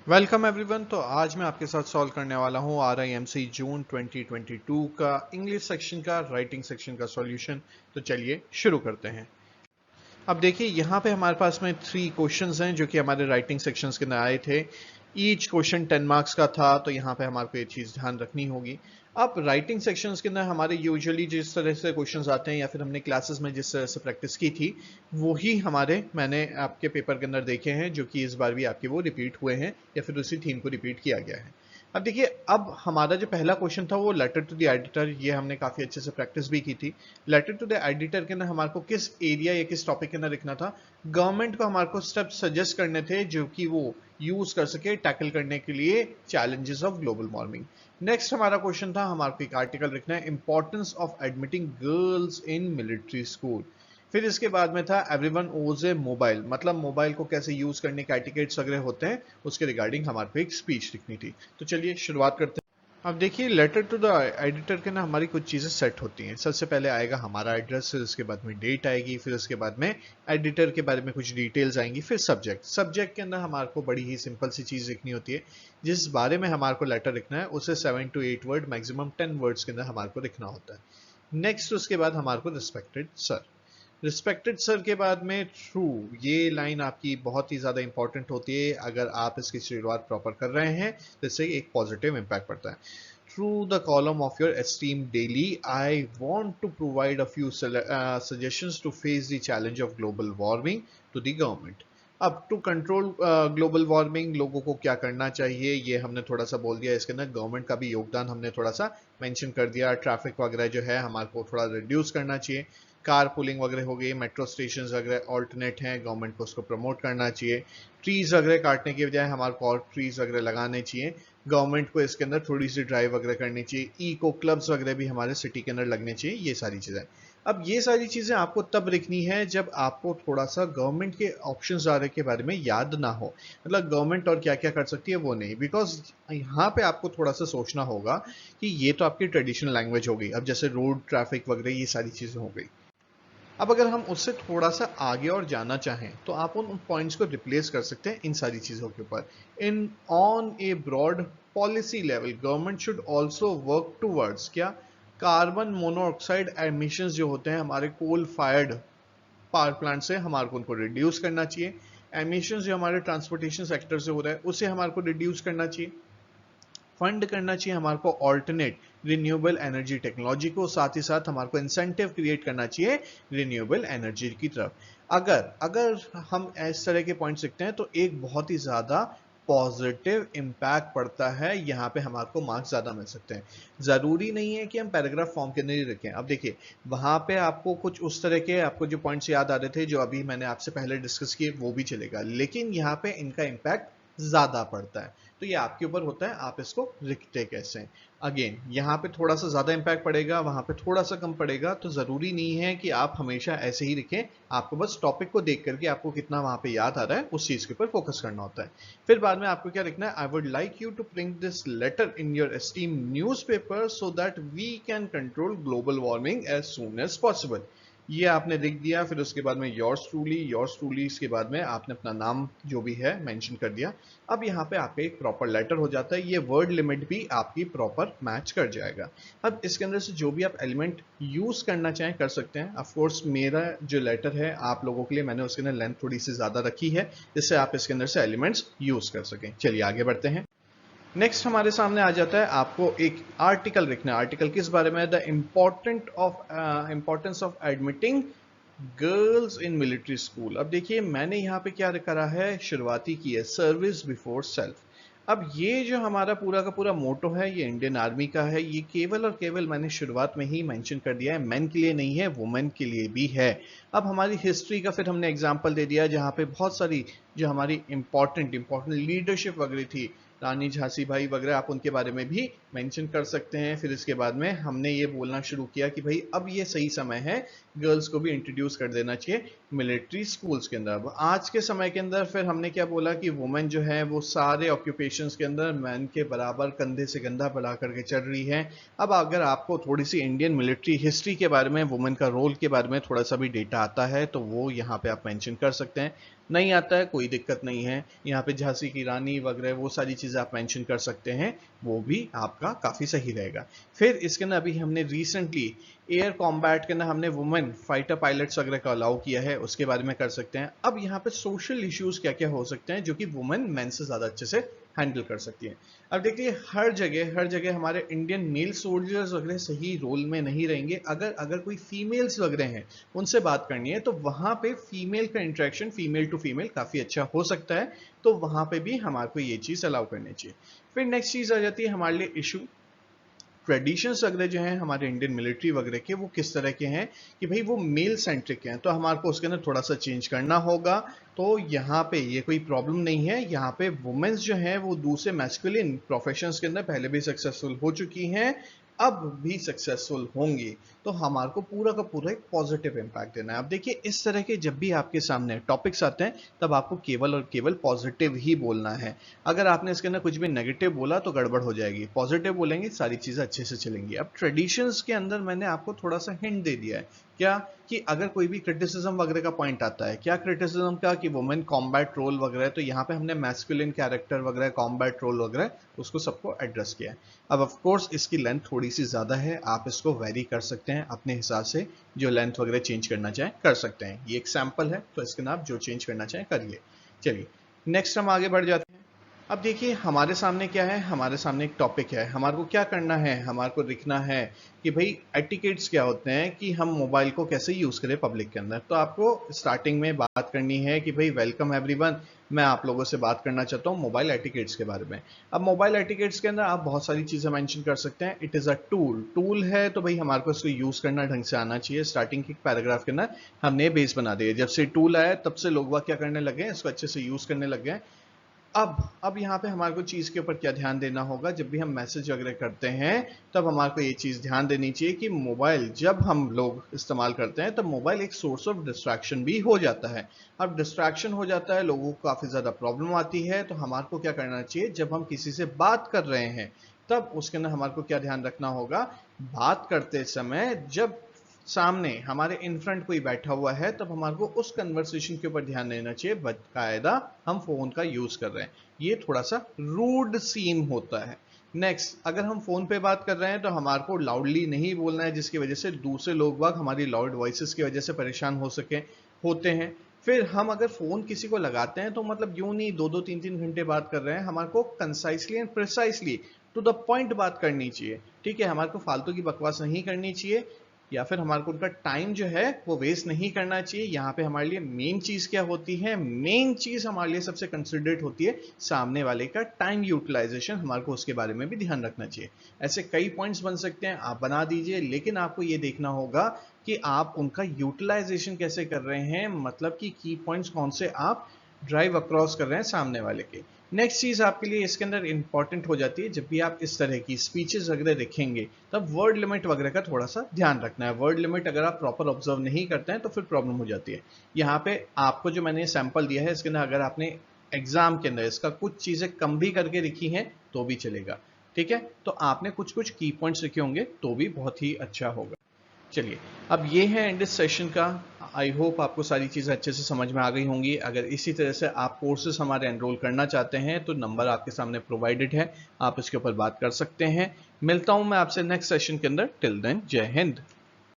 Welcome everyone. तो आज मैं आपके साथ सॉल्व करने वाला हूं RIMC जून 2022 का इंग्लिश सेक्शन का राइटिंग सेक्शन का सॉल्यूशन। तो चलिए शुरू करते हैं। अब देखिए यहाँ पे हमारे पास में 3 क्वेश्चंस हैं जो कि हमारे राइटिंग सेक्शंस के अंदर आए थे। ईच क्वेश्चन 10 मार्क्स का था, तो यहाँ पे हमारे को ये चीज़ ध्यान रखनी होगी। अब राइटिंग सेक्शंस के अंदर हमारे यूजुअली जिस तरह से क्वेश्चंस आते हैं या फिर हमने क्लासेस में जिस तरह से प्रैक्टिस की थी वही हमारे मैंने आपके पेपर के अंदर देखे हैं, जो कि इस बार भी आपके वो रिपीट हुए हैं या फिर उसी थीम को रिपीट किया गया है। अब देखिए, अब हमारा जो पहला क्वेश्चन था वो लेटर टू द एडिटर, ये हमने काफी अच्छे से प्रैक्टिस भी की थी। लेटर टू द एडिटर के अंदर हमारे को किस एरिया या किस टॉपिक के अंदर लिखना था, गवर्नमेंट को हमारे को स्टेप सजेस्ट करने थे जो कि वो यूज कर सके टैकल करने के लिए challenges of global warming. Next हमारा क्वेश्चन था, हमारे को एक आर्टिकल लिखना है, importance of admitting girls in military school. फिर इसके बाद में था एवरीवन ओज ए मोबाइल, मतलब मोबाइल को कैसे यूज करने के एटिकेट्स वगैरह होते हैं उसके रिगार्डिंग हमारे को एक स्पीच लिखनी थी। तो चलिए शुरुआत करते हैं। अब देखिए, लेटर टू द एडिटर के ना हमारी कुछ चीज़ें सेट होती हैं। सबसे पहले आएगा हमारा एड्रेस, फिर उसके बाद में डेट आएगी, फिर उसके बाद में एडिटर के बारे में कुछ डिटेल्स आएंगी, फिर सब्जेक्ट। सब्जेक्ट के अंदर हमारे को बड़ी ही सिंपल सी चीज़ लिखनी होती है। जिस बारे में हमारे को लेटर लिखना है उसे 7 to 8 वर्ड, मैक्सिमम 10 वर्ड्स के अंदर हमारे को लिखना होता है। नेक्स्ट उसके बाद हमारे को रिस्पेक्टेड सर। रिस्पेक्टेड सर के बाद में ट्रू, ये लाइन आपकी बहुत ही ज़्यादा इंपॉर्टेंट होती है। अगर आप इसकी शुरुआत प्रॉपर कर रहे हैं तो इससे एक पॉजिटिव इम्पैक्ट पड़ता है। Through the column of your esteemed daily, I want to provide a few suggestions to face the challenge of global warming to the government. अब टू कंट्रोल ग्लोबल वार्मिंग लोगों को क्या करना चाहिए ये हमने थोड़ा सा बोल दिया। इसके अंदर गवर्नमेंट का भी योगदान हमने थोड़ा सा मेंशन कर दिया। ट्रैफिक वगैरह जो है हमारे को थोड़ा रिड्यूस करना चाहिए। कार पुलिंग वगैरह हो गई, मेट्रो स्टेशन वगैरह ऑल्टरनेट हैं, गवर्नमेंट को उसको प्रमोट करना चाहिए। ट्रीज वगैरह काटने की बजाय हमारे को और ट्रीज वगैरह लगाने चाहिए। गवर्नमेंट को इसके अंदर थोड़ी सी ड्राइव वगैरह करनी चाहिए। इको क्लब्स वगैरह भी हमारे सिटी के अंदर लगने चाहिए। ये सारी चीज़ें, अब ये सारी चीज़ें आपको तब लिखनी है जब आपको थोड़ा सा गवर्नमेंट के ऑप्शंस आ रहे के बारे में याद ना हो। मतलब गवर्नमेंट और क्या क्या कर सकती है वो नहीं, बिकॉज यहाँ पे आपको थोड़ा सा सोचना होगा कि ये तो आपकी ट्रेडिशनल लैंग्वेज हो गई। अब जैसे रोड ट्रैफिक वगैरह ये सारी चीज़ें हो गई। अब अगर हम उससे थोड़ा सा आगे और जाना चाहें तो आप उन पॉइंट्स को रिप्लेस कर सकते हैं इन सारी चीज़ों के ऊपर। In on a broad policy level government should also work towards क्या, कार्बन मोनोऑक्साइड एमिशंस जो होते हैं हमारे कोल फायर्ड पावर प्लांट से, हमारे को उनको रिड्यूस करना चाहिए। एमिशंस जो हमारे ट्रांसपोर्टेशन सेक्टर से हो रहा है उसे हमारे को रिड्यूस करना चाहिए। फंड करना चाहिए हमारे को ऑल्टरनेट रिन्यूएबल एनर्जी टेक्नोलॉजी को, साथ ही साथ हमारे को इंसेंटिव क्रिएट करना चाहिए रिन्यूएबल एनर्जी की तरफ। अगर अगर हम इस तरह के पॉइंट्स लिखते हैं तो एक बहुत ही ज्यादा पॉजिटिव इंपैक्ट पड़ता है। यहाँ पे हमारे को मार्क्स ज्यादा मिल सकते हैं। जरूरी नहीं है कि हम पैराग्राफ फॉर्म के अंदर ही रखें। अब देखिए, वहां पे आपको कुछ उस तरह के आपको जो पॉइंट्स याद आ रहे थे जो अभी मैंने आपसे पहले डिस्कस किए वो भी चलेगा, लेकिन यहाँ पे इनका इम्पैक्ट ज्यादा पड़ता है। तो ये आपके ऊपर होता है आप इसको लिखते कैसे हैं। अगेन यहाँ पे थोड़ा सा ज्यादा इंपैक्ट पड़ेगा, वहां पे थोड़ा सा कम पड़ेगा, तो जरूरी नहीं है कि आप हमेशा ऐसे ही लिखें। आपको बस टॉपिक को देख करके आपको कितना वहां पे याद आ रहा है उस चीज के ऊपर फोकस करना होता है। फिर बाद में आपको क्या लिखना है, I would like you to print this letter in your esteem newspaper so that we can control global warming as soon as possible. ये आपने लिख दिया। फिर उसके बाद में योर्स ट्रूली इसके बाद में आपने अपना नाम जो भी है मेंशन कर दिया। अब यहाँ पे आपका एक प्रॉपर लेटर हो जाता है। ये वर्ड लिमिट भी आपकी प्रॉपर मैच कर जाएगा। अब इसके अंदर से जो भी आप एलिमेंट यूज करना चाहें कर सकते हैं। ऑफ कोर्स मेरा जो लेटर है आप लोगों के लिए मैंने उसके अंदर लेंथ थोड़ी सी ज्यादा रखी है जिससे आप इसके अंदर से एलिमेंट्स यूज कर सकें। चलिए आगे बढ़ते हैं। नेक्स्ट हमारे सामने आ जाता है आपको एक आर्टिकल लिखना है। आर्टिकल किस बारे में, the importance of admitting girls in military school. अब देखिए मैंने यहाँ पे क्या करा है, शुरुआती की है सर्विस बिफोर सेल्फ। अब ये जो हमारा पूरा का पूरा मोटो है ये इंडियन आर्मी का है। ये केवल और केवल मैंने शुरुआत में ही मेंशन कर दिया है, मेन के लिए नहीं है, वुमेन के लिए भी है। अब हमारी हिस्ट्री का फिर हमने एग्जांपल दे दिया जहाँ पे बहुत सारी जो हमारी इंपॉर्टेंट लीडरशिप वगैरह थी, रानी झांसी भाई वगैरह, आप उनके बारे में भी मेंशन कर सकते हैं। फिर इसके बाद में हमने ये बोलना शुरू किया कि भाई अब ये सही समय है गर्ल्स को भी इंट्रोड्यूस कर देना चाहिए मिलिट्री स्कूल्स के अंदर। अब आज के समय के अंदर फिर हमने क्या बोला कि वुमेन जो है वो सारे ऑक्यूपेशंस के अंदर मैन के बराबर कंधे से कंधा बढ़ा करके चल रही है। अब अगर आपको थोड़ी सी इंडियन मिलिट्री हिस्ट्री के बारे में, वुमेन का रोल के बारे में थोड़ा सा भी डेटा आता है तो वो यहाँ पे आप मेंशन कर सकते हैं। नहीं आता है कोई दिक्कत नहीं है, यहाँ पे झांसी की रानी वगैरह वो सारी चीज़ें आप मेंशन कर सकते हैं, वो भी आपका काफ़ी सही रहेगा। फिर इसके अंदर अभी हमने रिसेंटली एयर कॉम्बैट के अंदर हमने वुमेन फाइटर पायलट्स वगैरह का अलाउ किया है, उसके बारे में कर सकते हैं। अब यहाँ पे सोशल इश्यूज क्या क्या हो सकते हैं जो कि वुमेन मेन से ज़्यादा अच्छे से हैंडल कर सकती है। अब देखिए हर जगह हमारे इंडियन मेल सोल्जर्स वगैरह सही रोल में नहीं रहेंगे। अगर अगर कोई फीमेल्स वगैरह हैं उनसे बात करनी है तो वहां पे फीमेल का इंटरेक्शन फीमेल टू फीमेल काफी अच्छा हो सकता है, तो वहां पे भी हमारे को ये चीज अलाउ करनी चाहिए। फिर नेक्स्ट चीज आ जाती है हमारे लिए इशू ट्रेडिशंस वगैरह जो हैं हमारे इंडियन मिलिट्री वगैरह के, वो किस तरह के हैं कि भाई वो मेल सेंट्रिक हैं, तो हमारे को उसके अंदर थोड़ा सा चेंज करना होगा। तो यहाँ पे ये कोई प्रॉब्लम नहीं है, यहाँ पे वुमेन्स जो हैं वो दूसरे मैस्कुलिन प्रोफेशंस के अंदर पहले भी सक्सेसफुल हो चुकी हैं, अब भी सक्सेसफुल होंगी, तो हमारे को पूरा का पूरा एक पॉजिटिव इंपैक्ट देना है। अब देखिए इस तरह के जब भी आपके सामने टॉपिक्स आते हैं तब आपको केवल और केवल पॉजिटिव ही बोलना है। अगर आपने इसके अंदर कुछ भी नेगेटिव बोला तो गड़बड़ हो जाएगी, पॉजिटिव बोलेंगे सारी चीजें अच्छे से चलेंगी। अब ट्रेडिशंस के अंदर मैंने आपको थोड़ा सा हिंट दे दिया है, क्या कि अगर कोई भी क्रिटिसिज्म वगैरह का पॉइंट आता है, क्या क्रिटिसिज्म का कि वुमेन कॉम्बैट रोल वगैरह, तो यहाँ पे हमने मैस्कुलिन कैरेक्टर वगैरह कॉम्बैट रोल वगैरह उसको सबको एड्रेस किया है। अब ऑफ कोर्स इसकी लेंथ थोड़ी सी ज्यादा है, आप इसको वेरी कर सकते हैं अपने हिसाब से, जो लेंथ वगैरह चेंज करना चाहें कर सकते हैं। ये एक सैंपल है तो इसके आप जो चेंज करना चाहें करिए। चलिए नेक्स्ट हम आगे बढ़ जाते हैं। अब देखिए हमारे सामने क्या है, हमारे सामने एक टॉपिक है, हमारे को क्या करना है, हमारे को लिखना है कि भाई एटिकेट्स क्या होते हैं कि हम मोबाइल को कैसे यूज करें पब्लिक के अंदर। तो आपको स्टार्टिंग में बात करनी है कि भाई वेलकम एवरीवन, मैं आप लोगों से बात करना चाहता हूँ मोबाइल एटिकेट्स के बारे में। अब मोबाइल एटिकेट्स के अंदर आप बहुत सारी चीजें मेंशन कर सकते हैं। इट इज अ टूल है तो भाई हमारे को इसको यूज करना ढंग से आना चाहिए। स्टार्टिंग के पैराग्राफ के अंदर हमने बेस बना दिया, जब से टूल आया तब से लोग क्या करने लगे, इसको अच्छे से यूज करने लग गए। अब यहाँ पे हमारे को चीज के ऊपर क्या ध्यान देना होगा, जब भी हम मैसेज वगैरह करते हैं तब हमारे को ये चीज ध्यान देनी चाहिए कि मोबाइल जब हम लोग इस्तेमाल करते हैं तब मोबाइल एक सोर्स ऑफ डिस्ट्रैक्शन भी हो जाता है। अब डिस्ट्रैक्शन हो जाता है, लोगों को काफी ज्यादा प्रॉब्लम आती है, तो हमारे को क्या करना चाहिए, जब हम किसी से बात कर रहे हैं तब उसके अंदर हमारे को क्या ध्यान रखना होगा, बात करते समय जब सामने हमारे इन फ्रंट कोई बैठा हुआ है तब हमारे को उस कन्वर्सेशन के ऊपर ध्यान देना चाहिए, बाकायदा हम फोन का यूज कर रहे हैं, ये थोड़ा सा रूड सीन होता है। नेक्स्ट, अगर हम फोन पे बात कर रहे हैं तो हमारे को लाउडली नहीं बोलना है जिसकी वजह से दूसरे लोग बाग हमारी लाउड वॉइसेस की वजह से परेशान हो सके होते हैं। फिर हम अगर फोन किसी को लगाते हैं तो मतलब यूं नहीं 2-2 3-3 घंटे बात कर रहे हैं, हमारे को concisely and precisely to the point बात करनी चाहिए। ठीक है, हमारे को फालतू की बकवास नहीं करनी चाहिए, या फिर हमारे को उनका टाइम जो है वो वेस्ट नहीं करना चाहिए। यहाँ पे हमारे लिए मेन चीज क्या होती है, मेन चीज हमारे लिए सबसे कंसिडरेट होती है सामने वाले का टाइम यूटिलाइजेशन, हमारे को उसके बारे में भी ध्यान रखना चाहिए। ऐसे कई पॉइंट्स बन सकते हैं, आप बना दीजिए, लेकिन आपको ये देखना होगा कि आप उनका यूटिलाइजेशन कैसे कर रहे हैं, मतलब कि की पॉइंट्स कौन से आप ड्राइव अक्रॉस कर रहे हैं सामने वाले के। नेक्स्ट चीज आपके लिए इसके अंदर इंपॉर्टेंट हो जाती है, जब भी आप इस तरह की स्पीचेस वगैरह लिखेंगे तब वर्ड लिमिट वगैरह का थोड़ा सा ध्यान रखना है। वर्ड लिमिट अगर आप प्रॉपर ऑब्जर्व नहीं करते हैं तो फिर प्रॉब्लम हो जाती है। यहाँ पे आपको जो मैंने सैंपल दिया है इसके अंदर अगर आपने एग्जाम के अंदर इसका कुछ चीजें कम भी करके लिखी हैं तो भी चलेगा। ठीक है, तो आपने कुछ कुछ की पॉइंट्स लिखे होंगे तो भी बहुत ही अच्छा होगा। चलिए, अब ये है एंड इस सेशन का। आई होप आपको सारी चीज़ें अच्छे से समझ में आ गई होंगी। अगर इसी तरह से आप कोर्सेज हमारे एनरोल करना चाहते हैं तो नंबर आपके सामने प्रोवाइडेड है, आप इसके ऊपर बात कर सकते हैं। मिलता हूं मैं आपसे नेक्स्ट सेशन के अंदर। टिल देन, जय हिंद।